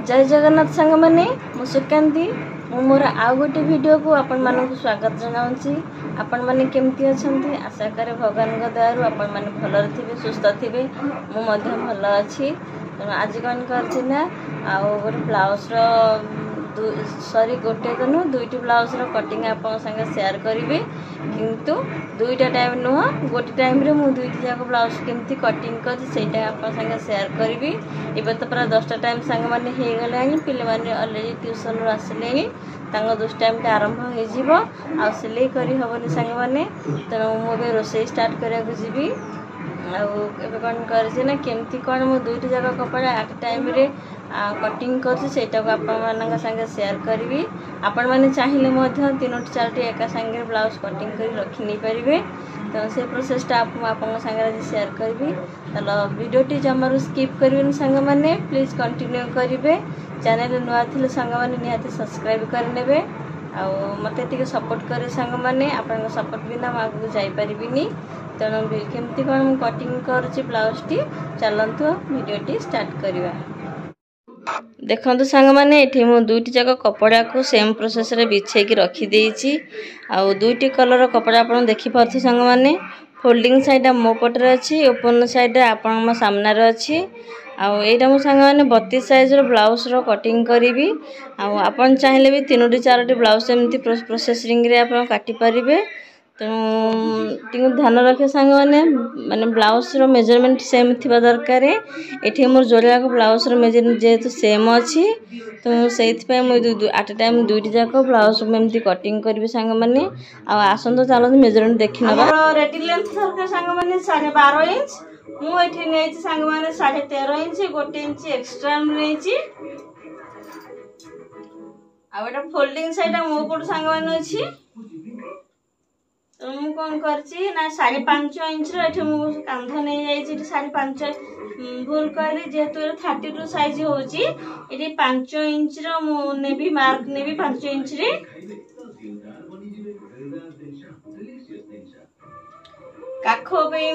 जय जगन्नाथ सांग मैंने मु सुकांती मु मोर आउ गोटे वीडियो को आपण मानक स्वागत जनाऊँगी। आपण मैंने केमती अच्छा आशा करे भगवान दयारू आपण मैंने भलर थे सुस्थ थे मुझे भल अच्छी। तेणु आज कौन करना आउ गोटे ब्लाउज सॉरी गोटे तो नुह दुईटी ब्लाउज कटिंग आपन संगे शेयर करी किंतु दुईटा टाइम नुह गोटे टाइम रे मु दुईटी जाक ब्लाउज केमती कटिंग करटा आपन संगे शेयर करी। एवं तो पूरा 10टा टाइम सांग मैंने हो गला पिले मैंने अलरेडी ट्यूशन रू आसिले दुष्ट टाइम आरंभ हो सिलाई करी हेनी सांग मैंने। तेणु मुझे रोसे स्टार्ट कराया जी आउ कौन कर केमती कौन मु दुईटी जाक कपड़ा आट टाइम रे कटिंग करटा को आपण संगे शेयर करी। आपण मैंने चाहिए 3-4टी एका संगे ब्लाउज कटिंग कर रखी नहीं पारे। तो से प्रोसेसटा आपन संगे शेयर करी। तो वीडियोटी जमारू स्किप करें सांग मैंने प्लीज कंटिन्यू करेंगे। चैनल नुआ थी सांग मैंने निहाती सब्सक्राइब करने आउ मत सपोर्ट करे सांग मैंने आपण सपोर्ट बिना आगे जापरिनी। तेणु केमती कौन कटिंग कर ब्लाउज टी चलतु वीडियोटी स्टार्ट करवा। देखो सांग मैंने ये मु दुईटी जाक कपड़ा को सेम प्रोसेस रे बिछे रखी देछि। आउ दुईटी कलर कपड़ा आप देखिपे सांग मैंने फोल्डिंग साइड मो पटरे अच्छी ओपन साइड आपण सामने अच्छी। आउ एटा मो सांग मैंने 32 साइज रो ब्लाउज रो कटिंग करी। आउ आपण चाहिले भी 3-4टी ब्लाउज एमती प्रोसेसिंग रे आपण काटी परिबे। तेणु ध्यान रखे सांग मैंने ब्लाउज रो मेजरमेंट सेम थिबा दरकार। एठी मोर जोड़ा ब्लाउज रो मेजरमेंट जेहेतु सेम अच्छी तो से आट टाइम दुईटी जाक ब्लाउज एमती कटिंग करी सांग मैंने। आसत चलो मेजरमेंट देखी ना रेडी लेंथ दरकार सांग मैंने 12.5 इंच मुझे नहीं सांग मैंने 13.5 इंच 1 इंच एक्सट्रा नहीं। आटा फोल्डिंग साइड मो पट सांग मैंने अच्छी। तो मुझे कौन कर 5.5 इंच रु कांध नहीं जाए 5.5 भूल कहली जेहेतु 32 साइज होती 5 इंच री मार्क ने 5 इंच रे काख भी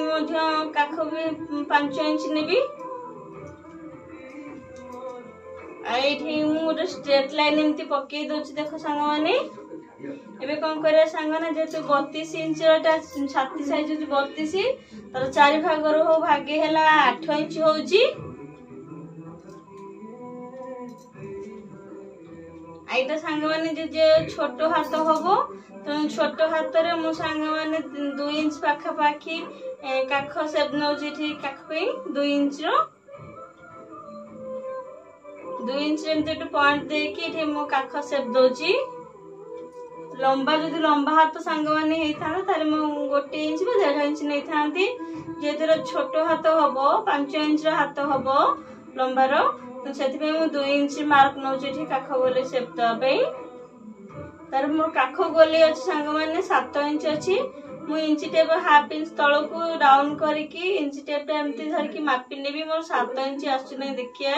5 इंच ने गोटे स्ट्रेट लाइन एमती पकई दूसरी देख सांग मैंने। एबे कौन कर सांग ना जेहेतु 32 इंच छाती साइज 32 तर 4 भाग हो भागे है 8 इंच होची। आईटा सांग मैंने जे छोट हाथ हम तो छोट हाथ रे मु सांग मैंने 2 इंच पाखापाखी काख सेप नौ काख 2 इंच रो 2 इंच एमती पॉइंट देकी मो काख सेप दौची। लंबा जदि लंबा हाथ सांग मैंने होता मु 1 इंच 1.5 इंच नहीं था जेहेतु छोट हाथ हम 5 इंच हाथ हम लंबार तो से 2 इंच मार्क नौ काख गोली सेप देवाई। तार मोर काख गोली अच्छी सांग मैंने 7 इंच अच्छी मु इंच टेप हाफ इंच तल को डाउन करके इंच टेप एमती धरिकी मापी नेबी मोर 7 इंच आसु नहीं देखिए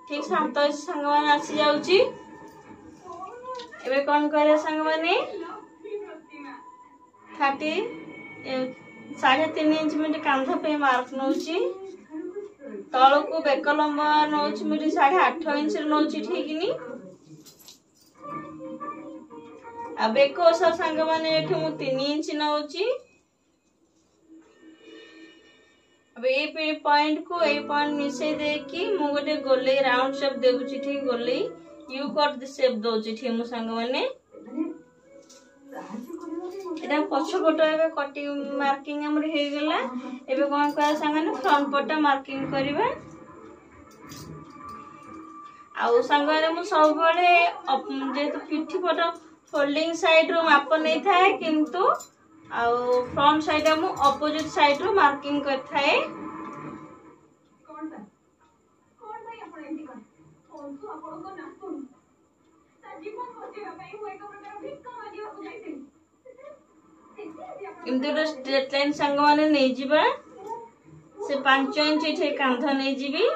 ठीक 7 इंच सांग मैंने आसी जाउची। एबे कौन करे सांग मैंने 3.5 इंच मिनट कांध पे मार्क नौ तल को बेक लंबा नौ मिनट 8.5 इंच नौ ठीक नी। आ बेक ओसा सांग मैंने ये 3 इंच नौ। ये पॉइंट को ये पॉइंट मिसे देकी मु गोटे गोले राउंड शेप देउची ठीक गोले यू कट शेप दउची ठीक मु सांग मैंने। एटा पछपट एबे कटिंग मार्किंग हमर हे गेला। एबे कोन कर संगने फ्रंट पटा मार्किंग करबा। आउ संगने मु सब बळे जेतु पिठी पट फोल्डिंग साइड रो माप नहीं थाए किंतु आउ फ्रंट साइड मु अपोजिट साइड रो मार्किंग कर थाए। किंतु स्ट्रेट लाइन सांग मैंने नहीं जीवा से 5 इंच इठे कांध नहीं जीवी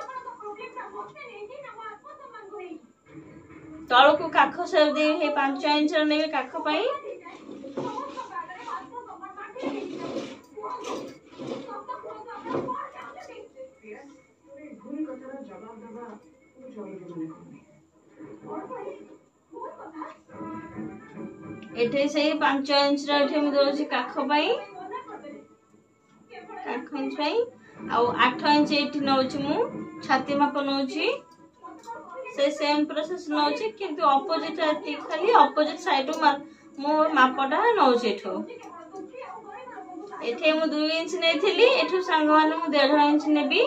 तल को काख से दे 5 इंच ने काख पाई। एठे से 5 इंच रे मैं दउछि काख पई 8 इंच पई आ 8 इंच एठी नउछि मु छाती माप नउछि से सेम प्रोसेस नउछि किंतु ऑपोजिट एठी खाली ऑपोजिट साइड मु मापटा नउछि एठो एठे मु 2 इंच नेथिली एठो संग माने मु 1.5 इंच नेबी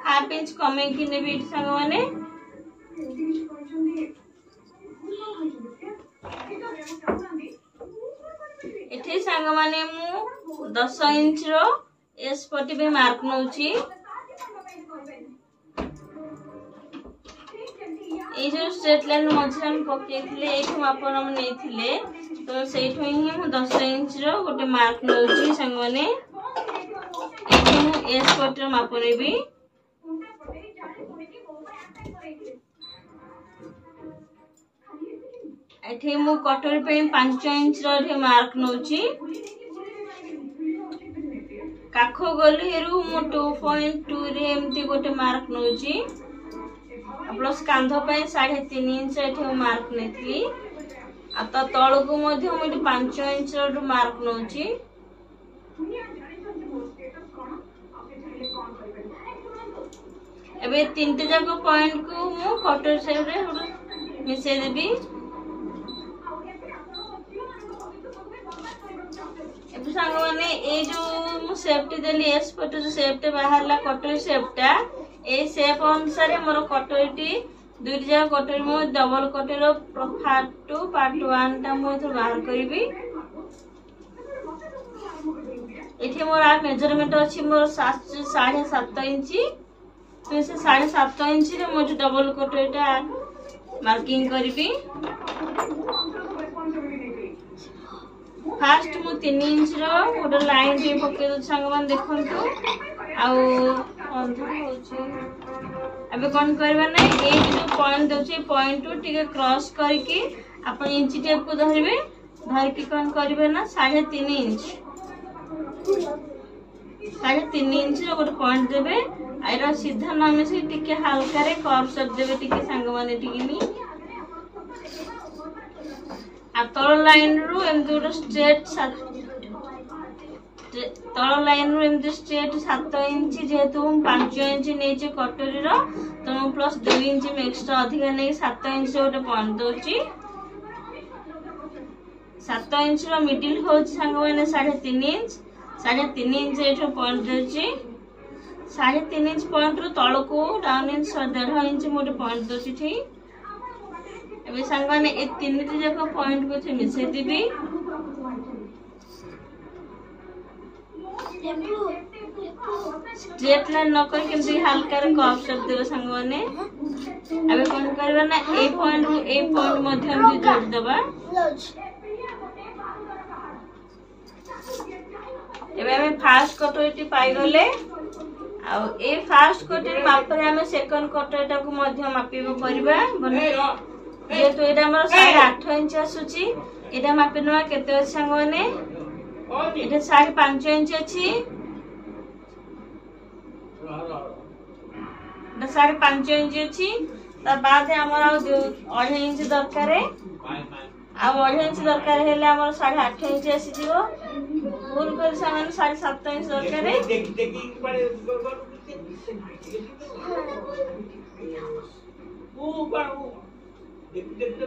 हाफ इंच कमे की नेबी संग माने एठे संग माने मु 10 इंच रो एस पटी पे मार्क नउछि ए जो स्ट्रेट लाइन मझे हम पकेइथिले एठो मापन हम नेथिले तो सेठो ही मु 10 इंच रो गोटे मार्क नउछि संग माने एठो मु एस पटी रो माप नेबी एठे मु कटोरी पे 5 इंच रो एठे मार्क नउछि काखो गली हेरु मु 2.2 रे एमती गोटे मार्क नउछि प्लस कांध पे 3.5 इंच एठे मार्क नेथली आ त तळकु मध्ये मु 5 इंच रो मार्क नउछि एबे तीनटे जाको पॉइंट को मु कटर साइड रे मिसे देबी एबे संग माने ए जो मु सेफ्टी देली एस पट जो सेफ्टी बाहरला कटर सेफ्टा ए शेप अनुसार मोर कटरटी दुई जगह कटर मु डबल कटर पार्ट 2 पार्ट 1 ता मु तो बाहर करबी एठी मोर आ मेजरमेंट अछि मोर 7.5 इंच तो से 7.5 इंच रे मु डबल कटरटा मार्किंग करबी फास्ट मु 3 इंच रो गोटे लाइन जे पके दो संग मान देखंतु आउ अंधा होची अबे कोन करबा नै ए जो पॉइंट दोची पॉइंट टू टिके क्रॉस करके अपन इंच टेप को धरबे धर के कोन करबे ना 3.5 इंच 3.5 इंच रो गोटे पॉइंट देबे आइरा सीधा नामे से टिके हल्का रे कर्व शेप देबे टिके संग माने टिके नी आ तळ लाइन रु एमती गोटे स्ट्रेट तळ लाइन रु एमती स्ट्रेट 7 इंच जेहेतु 5 इंच नेचे कटोरी रो तो मु प्लस 2 इंच में एक्स्ट्रा अधिक नै 7 इंच गोटे पॉइंट दोची 7 इंच रो मिडिल होची संग माने 3.5 इंच 3.5 इंच एठो पॉइंट दोची 3.5 इंच पॉइंट रु तळ को डाउन इंच 1.5 इंच मोटे पॉइंट दोची ठी एबे संग माने ए तीनटी जको पॉइंट को थे मिसे दिबी स्ट्रेट लाइन न कर केमती हल्का रे कर्व शेप देबे संग माने एबे कोन करबा ना ए पॉइंट मध्य हम जोड़ देबा एबे हम फास्ट कटोरी पाई गले आ ए फास्ट कटोरी माप रे हम सेकंड कटोरीटा को मध्य मापिबो करबा बने ये तो एटा हमर 8.5 इंच आसुची एटा मापिनवा केते अछि संग माने एटा 5.5 इंच अछि एटा 5.5 इंच अछि त बाद हमर 2.5 इंच दरकार है आ 2.5 इंच दरकार हेले हमर 8.5 इंच आसी जीवो फुल कर सामान 7.5 इंच दरकार है देखी पड़े ओ बाबू देखते तो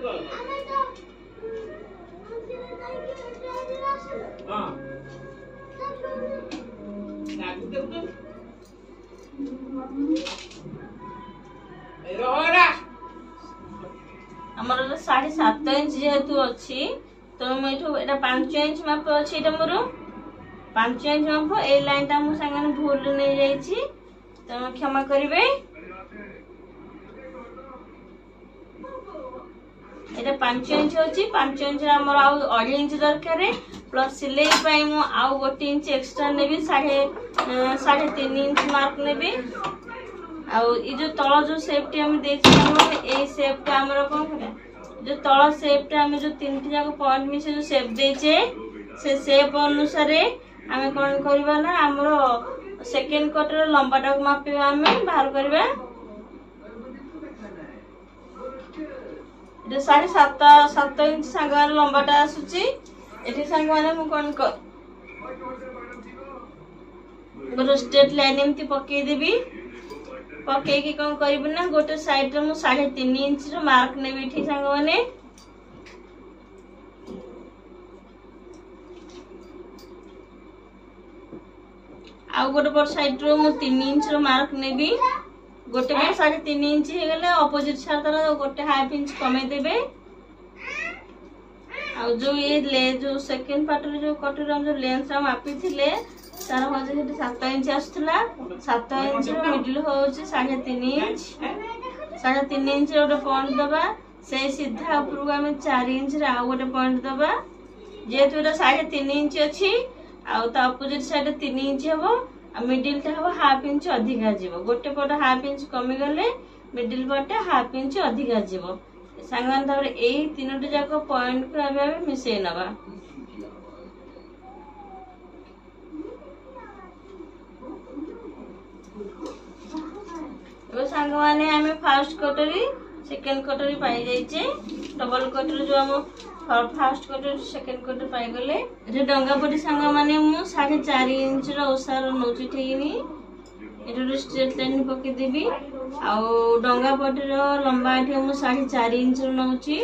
हां लागू दे तो ए रोरा हमर 7.5 इंच जेहेतु अछि तो हम एठो एटा 5 इंच माप अछि एटा मोर 5 इंच माप ए लाइन ता मु संगन भूल नै जाई छी तो क्षमा करिवे एटा 5 इंच होची 5 इंच हमर आउ 2.5 इंच दरकार है प्लस सिलाई पई मु आउ 1 इंच एक्स्ट्रा नेबी 3.5 इंच मार्क नेबी आउ ई जो तळ जो शेपटी हम देखि हम ए शेपटा हमर कोन करे जो तळ शेपटा हम जो तीनटी जाको पॉइंट मिसे जो शेप देचे से शेप अनुसार हम कोन करबा ना हमर सेकंड कटर लंबाटा को मापिबा हम बाहर करबा ये 7.5 इंच सांगवान लंबाटा आसुची एठी सांगवान मु कोन को गोटे स्ट्रेट लाइन एमती पकई देबी पकई की कोन करबी ना गोटे साइड रे मु 3.5 इंच रो मार्क नेबी एठी सांगवाने आउ गोटे पर साइड रो मु 3 इंच रो मार्क नेबी गोटे पर 3.5 इंच हे गले ऑपोजिट साइड तर गोटे हाफ इंच कमे देबे आ जो ये ले जो सेकंड पार्ट रे जो कटर हम जो लेंथ रा मापी थिले तार हो जे 7 इंच आस्तला 7 इंच रो मिडिल हो जे 3.5 इंच 3.5 इंच रो गोटे पॉइंट दबा से सीधा ऊपर को हम 4 इंच रे आ गोटे पॉइंट दबा जेतु एटा 3.5 इंच अछि आ ता ऑपोजिट साइड 3 इंच हबो आ मिडिल टा हबो हाफ इंच अधिका जीवो गोटे पट हाफ इंच कमी गले मिडिल पट हाफ इंच अधिका जीवो सांगवान तापर एई तीनोटी जाको पॉइंट को आबे मिसै नबा एबे सांगवाने हमें फर्स्ट कटरी सेकंड कटरी पाई जाइचे डबल कटरी जो हम फर्स्ट कटर सेकंड कटर पाई गले जे डंगा पटी सांगा माने मु 4.5 इंच रो ओसार नोची ठेइनी एटा स्ट्रेट लाइन पके देबी आ डंगा पटी रो लंबा एठी मु 4.5 इंच रो नोची